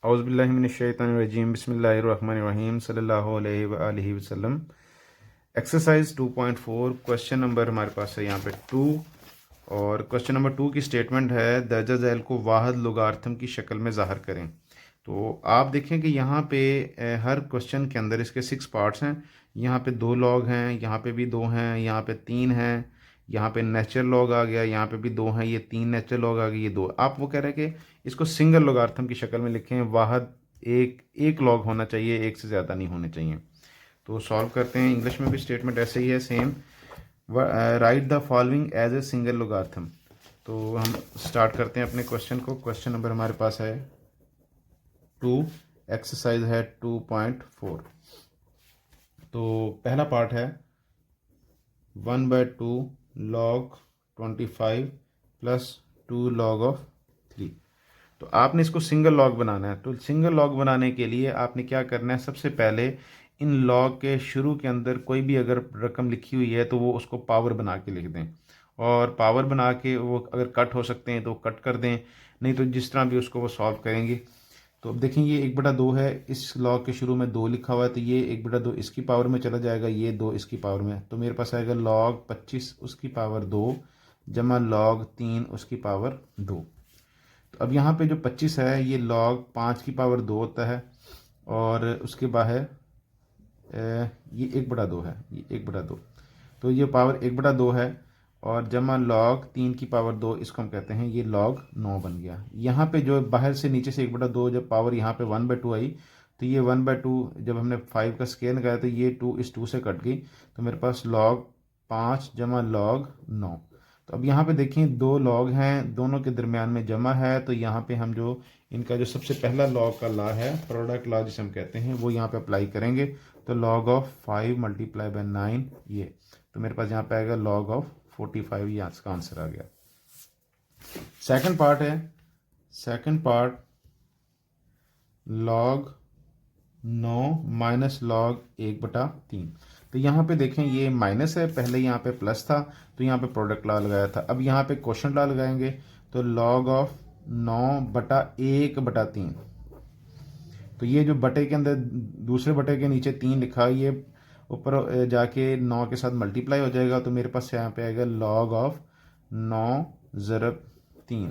औज़ुबिल्लाहिमिनश्शैतानिर्रजीम बिस्मिल्लाहिर्रहमानिर्रहीम सल्लल्लाहु अलैहि वसल्लम। एक्सरसाइज 2.4 क्वेश्चन नंबर हमारे पास है यहाँ पे 2। और क्वेश्चन नंबर 2 की स्टेटमेंट है दर्जा झैल को वाहिद लोगारिथम की शक्ल में ज़ाहिर करें। तो आप देखें कि यहाँ पे हर क्वेश्चन के अंदर इसके 6 पार्ट्स हैं। यहाँ पे 2 लॉग हैं, यहाँ पे भी 2 हैं, यहाँ पे 3 हैं, यहाँ पे नेचुरल लॉग आ गया, यहाँ पे भी 2 हैं, ये 3 नेचुरल लॉग आ गए, ये 2। आप वो कह रहे हैं कि इसको सिंगल लोगारिथम की शक्ल में लिखें, वाहिद एक लॉग होना चाहिए, एक से ज़्यादा नहीं होने चाहिए। तो सॉल्व करते हैं। इंग्लिश में भी स्टेटमेंट ऐसे ही है same. Right the following as a single logarithm. तो हम स्टार्ट करते हैं अपने क्वेश्चन को। क्वेश्चन नंबर हमारे पास है 2, एक्सरसाइज है 2.4। तो पहला पार्ट है 1/2 log 25 प्लस 2 log ऑफ 3। तो आपने इसको सिंगल लॉग बनाना है। तो सिंगल लॉग बनाने के लिए आपने क्या करना है, सबसे पहले इन लॉग के शुरू के अंदर कोई भी अगर रकम लिखी हुई है तो वो उसको पावर बना के लिख दें, और पावर बना के वो अगर कट हो सकते हैं तो कट कर दें, नहीं तो जिस तरह भी उसको वो सॉल्व करेंगे। तो अब देखें ये 1/2 है, इस लॉग के शुरू में 2 लिखा हुआ है, तो ये 1/2 इसकी पावर में चला जाएगा, ये 2 इसकी पावर में। तो मेरे पास आएगा लॉग 25 उसकी पावर 2 जमा लॉग 3 उसकी पावर 2। तो अब यहाँ पे जो 25 है ये लॉग 5 की पावर 2 होता है, और उसके बाहर ये 1/2 है, ये 1/2। तो ये पावर 1/2 है, और जमा लॉग 3 की पावर 2, इसको हम कहते हैं ये लॉग 9 बन गया। यहाँ पे जो बाहर से नीचे से 1/2 जब पावर यहाँ पे 1/2 आई, तो ये 1/2 जब हमने 5 का स्केयर लगाया तो ये 2 इस 2 से कट गई, तो मेरे पास लॉग 5 जमा लॉग 9। तो अब यहाँ पे देखें 2 लॉग हैं, दोनों के दरमियान में जमा है, तो यहाँ पे हम जो इनका जो सबसे पहला लॉग का लॉ है, प्रोडक्ट लॉ जिसे हम कहते हैं, वो यहाँ पे अप्लाई करेंगे। तो लॉग ऑफ 5 मल्टीप्लाई बाय 9 ये, तो मेरे पास यहाँ पे आएगा लॉग ऑफ 45, ये इसका आंसर आ गया। सेकंड पार्ट है, second part log 9 minus log 1/3। तो यहाँ पे देखें ये माइनस है, पहले यहाँ पे प्लस था, तो यहाँ पे प्रोडक्ट लॉ लगाया था। अब यहाँ पे क्वोशंट लॉ लगाएंगे, तो लॉग ऑफ 9/1/3। तो ये जो बटे के अंदर दूसरे बटे के नीचे 3 लिखा है, ये ऊपर जाके 9 के साथ मल्टीप्लाई हो जाएगा, तो मेरे पास यहाँ पे आएगा लॉग ऑफ 9/3।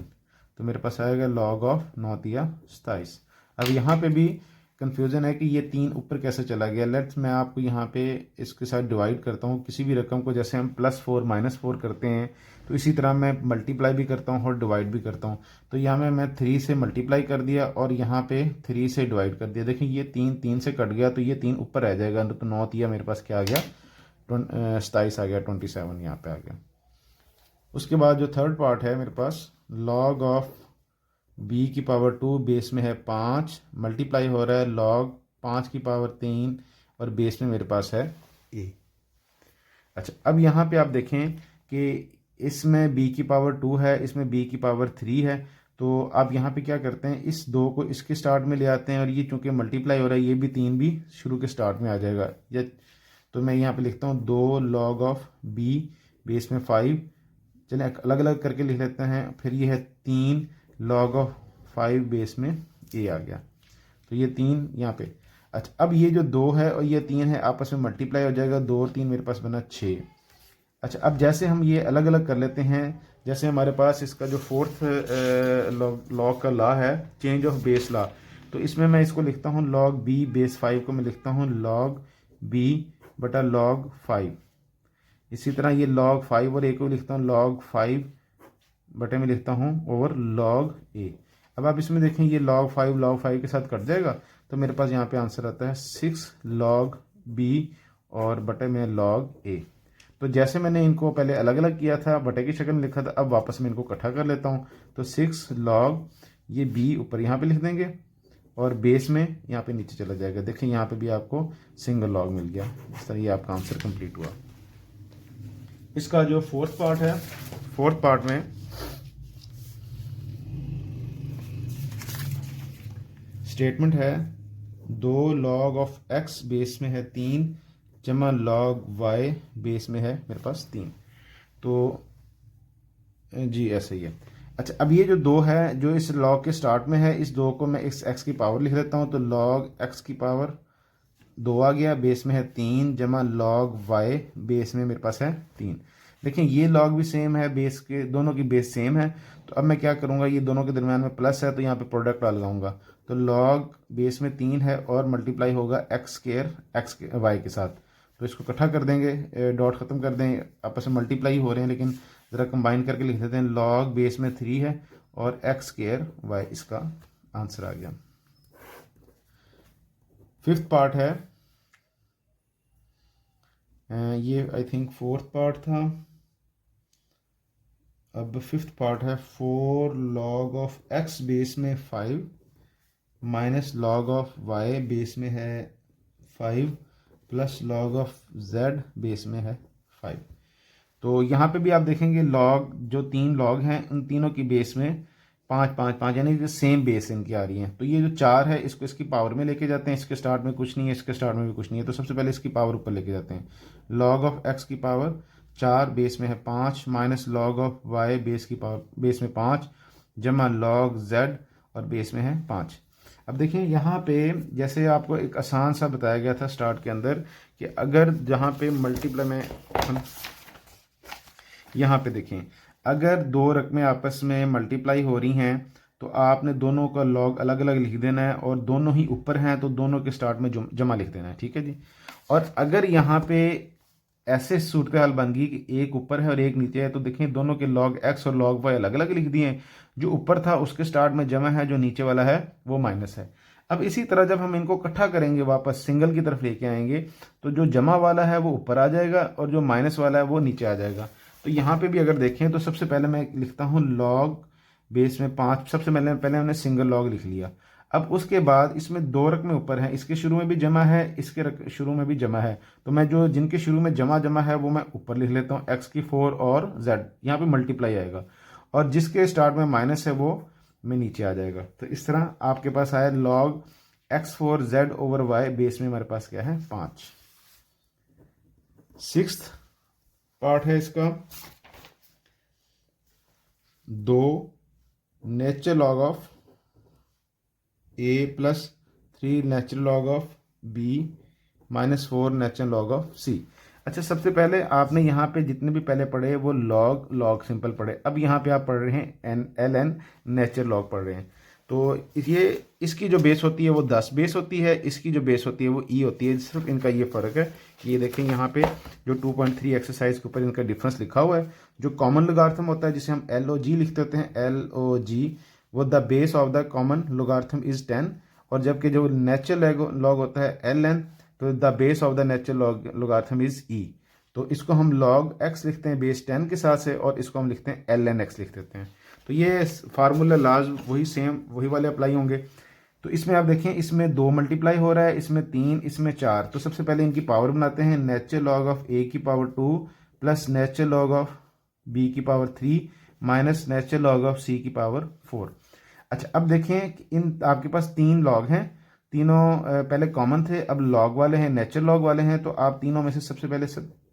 तो मेरे पास आएगा लॉग ऑफ 9×3 = 27। अब यहाँ पे भी कन्फ्यूज़न है कि ये 3 ऊपर कैसे चला गया। लेट्स मैं आपको यहाँ पे इसके साथ डिवाइड करता हूँ। किसी भी रकम को जैसे हम +4 -4 करते हैं, तो इसी तरह मैं मल्टीप्लाई भी करता हूँ और डिवाइड भी करता हूँ। तो यहाँ में मैं 3 से मल्टीप्लाई कर दिया और यहाँ पे 3 से डिवाइड कर दिया। देखिए ये 3 से कट गया, तो ये 3 ऊपर रह जाएगा, तो 9 मेरे पास क्या आ गया, 27 आ गया, 27 यहाँ पे आ गया। उसके बाद जो थर्ड पार्ट है मेरे पास, लॉग ऑफ b की पावर 2 बेस में है 5, मल्टीप्लाई हो रहा है लॉग 5 की पावर 3, और बेस में मेरे पास है a। अच्छा, अब यहाँ पे आप देखें कि इसमें b की पावर 2 है, इसमें b की पावर 3 है। तो आप यहाँ पे क्या करते हैं, इस 2 को इसके स्टार्ट में ले आते हैं, और ये चूंकि मल्टीप्लाई हो रहा है, ये भी 3 भी शुरू के स्टार्ट में आ जाएगा। या तो मैं यहाँ पे लिखता हूँ 2 लॉग ऑफ b बेस में 5। चलें अलग अलग करके लिख लेते हैं। फिर ये है 3 लॉग ऑफ 5 बेस में a आ गया, तो ये 3 यहाँ पे। अच्छा, अब ये जो 2 है और ये 3 है आपस में मल्टीप्लाई हो जाएगा, 2 और 3 मेरे पास बना 6। अच्छा, अब जैसे हम ये अलग अलग कर लेते हैं, जैसे हमारे पास इसका जो फोर्थ लॉग का लॉ है, चेंज ऑफ बेस लॉ, तो इसमें मैं इसको लिखता हूँ लॉग b बेस 5 को मैं लिखता हूँ लॉग b बटा लॉग 5। इसी तरह ये लॉग 5 और a को लिखता हूँ लॉग 5 बटे में लिखता हूँ ओवर लॉग a। अब आप इसमें देखें ये लॉग 5 के साथ कट जाएगा, तो मेरे पास यहाँ पे आंसर आता है 6 लॉग b और बटे में लॉग a। तो जैसे मैंने इनको पहले अलग अलग किया था, बटे की शक्ल में लिखा था, अब वापस मैं इनको इकट्ठा कर लेता हूँ। तो 6 लॉग ये b ऊपर यहाँ पे लिख देंगे, और बेस में यहाँ पे नीचे चला जाएगा। देखिए यहाँ पे भी आपको सिंगल लॉग मिल गया। इस तरह ये आपका आंसर कंप्लीट हुआ। इसका जो फोर्थ पार्ट है, फोर्थ पार्ट में स्टेटमेंट है 2 लॉग ऑफ x बेस में है 3 जमा लॉग y बेस में है मेरे पास 3। तो जी ऐसे ही है। अच्छा, अब ये जो 2 है जो इस लॉग के स्टार्ट में है, इस 2 को मैं इस x की पावर लिख देता हूँ। तो लॉग x की पावर 2 आ गया, बेस में है 3 जमा लॉग y, बेस में मेरे पास है 3। देखिए ये लॉग भी सेम है, बेस के दोनों की बेस सेम है। तो अब मैं क्या करूँगा, ये दोनों के दरमियान में प्लस है तो यहाँ पे प्रोडक्ट लगाऊंगा। तो लॉग बेस में 3 है और मल्टीप्लाई होगा एक्स स्क्वायर एक्स वाई के साथ। तो इसको इकट्ठा कर देंगे, डॉट ख़त्म कर देंगे, आपस में मल्टीप्लाई हो रहे हैं लेकिन ज़रा कंबाइन करके लिख देते हैं। लॉग बेस में 3 है और एक्स स्क्वायर वाई, इसका आंसर आ गया। फिफ्थ पार्ट है, ये आई थिंक फोर्थ पार्ट था। अब फिफ्थ पार्ट है 4 लॉग ऑफ x बेस में 5 minus log of y base में है 5 plus log of z base में है 5। तो यहाँ पे भी आप देखेंगे लॉग, जो 3 लॉग हैं उन तीनों की बेस में 5 5 5 यानी कि सेम बेस इनकी आ रही है। तो ये जो 4 है इसको इसकी पावर में लेके जाते हैं, इसके स्टार्ट में कुछ नहीं है, इसके स्टार्ट में भी कुछ नहीं है। तो सबसे पहले इसकी पावर ऊपर लेके जाते हैं। लॉग ऑफ x की पावर 4 बेस में है 5 minus log of y base की पावर बेस में 5 जमा लॉग z और बेस में है 5। अब देखिए यहाँ पे जैसे आपको एक आसान सा बताया गया था स्टार्ट के अंदर कि अगर जहाँ पे मल्टीप्लाई में हम यहाँ पे देखें, अगर 2 रकमें आपस में मल्टीप्लाई हो रही हैं तो आपने दोनों का लॉग अलग अलग लिख देना है, और दोनों ही ऊपर हैं तो दोनों के स्टार्ट में जमा लिख देना है, ठीक है जी। और अगर यहाँ पे ऐसे सूरत हाल बन गई कि एक ऊपर है और एक नीचे है, तो देखें दोनों के लॉग x और लॉग y अलग अलग लिख दिए हैं। जो ऊपर था उसके स्टार्ट में जमा है, जो नीचे वाला है वो माइनस है। अब इसी तरह जब हम इनको इकट्ठा करेंगे, वापस सिंगल की तरफ लेके आएंगे, तो जो जमा वाला है वो ऊपर आ जाएगा और जो माइनस वाला है वो नीचे आ जाएगा। तो यहाँ पे भी अगर देखें तो सबसे पहले मैं लिखता हूँ लॉग बेस में 5, सबसे पहले हमने सिंगल लॉग लिख लिया। अब उसके बाद इसमें 2 रकमें ऊपर हैं, इसके शुरू में भी जमा है, इसके शुरू में भी जमा है। तो मैं जो जिनके शुरू में जमा है वो मैं ऊपर लिख लेता हूँ, x की 4 और z, यहाँ पे मल्टीप्लाई आएगा, और जिसके स्टार्ट में माइनस है वो में नीचे आ जाएगा। तो इस तरह आपके पास आया log x4 z over y, base में हमारे पास क्या है 5। सिक्स्थ पार्ट है इसका 2 natural log of a plus 3 natural log of b minus 4 natural log of c। अच्छा, सबसे पहले आपने यहाँ पे जितने भी पहले पढ़े वो लॉग सिंपल पढ़े। अब यहाँ पे आप पढ़ रहे हैं ln नेचुरल लॉग पढ़ रहे हैं। तो ये इसकी जो बेस होती है वो 10 बेस होती है, इसकी जो बेस होती है वो e होती है। सिर्फ इनका ये फ़र्क है। ये देखें यहाँ पे जो 2.3 एक्सरसाइज के ऊपर इनका डिफरेंस लिखा हुआ है। जो कॉमन लोगारिथम होता है जिसे हम LOG लिखते होते हैं, LOG, वो the base of the common logarithm is 10। और जबकि जो नेचुरल लॉग होता है LN, तो the base of the natural logarithm is E। तो इसको हम लॉग x लिखते हैं बेस 10 के साथ से, और इसको हम लिखते हैं ln x लिख देते हैं। तो ये फार्मूला लाज वही सेम वही वाले अप्लाई होंगे। तो इसमें आप देखें, इसमें 2 मल्टीप्लाई हो रहा है, इसमें 3, इसमें 4। तो सबसे पहले इनकी पावर बनाते हैं। नेचुरल लॉग ऑफ a की power 2 plus natural log of b की power 3 minus natural log of c की पावर 4। अच्छा, अब देखें कि इन आपके पास 3 लॉग हैं, तीनों पहले कॉमन थे, अब लॉग वाले हैं, नेचुरल लॉग वाले हैं। तो आप तीनों में से सबसे पहले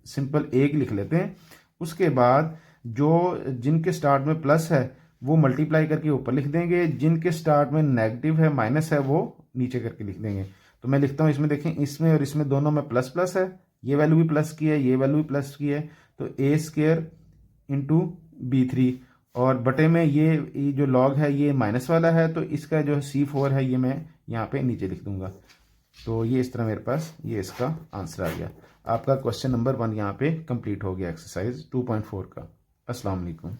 सिंपल एक लिख लेते हैं। उसके बाद जो जिनके स्टार्ट में प्लस है वो मल्टीप्लाई करके ऊपर लिख देंगे, जिनके स्टार्ट में नेगेटिव है, माइनस है, वो नीचे करके लिख देंगे। तो मैं लिखता हूँ, इसमें देखें, इसमें और इसमें दोनों में प्लस प्लस है, ये वैल्यू भी प्लस की है, ये वैल्यू भी प्लस की है। तो a स्क्वायर इंटू b3, और बटे में ये जो लॉग है ये माइनस वाला है, तो इसका जो c4 है ये मैं यहाँ पे नीचे लिख दूंगा। तो ये इस तरह मेरे पास ये इसका आंसर आ गया। आपका क्वेश्चन नंबर 1 यहाँ पे कंप्लीट हो गया, एक्सरसाइज 2.4 का। अस्सलाम वालेकुम।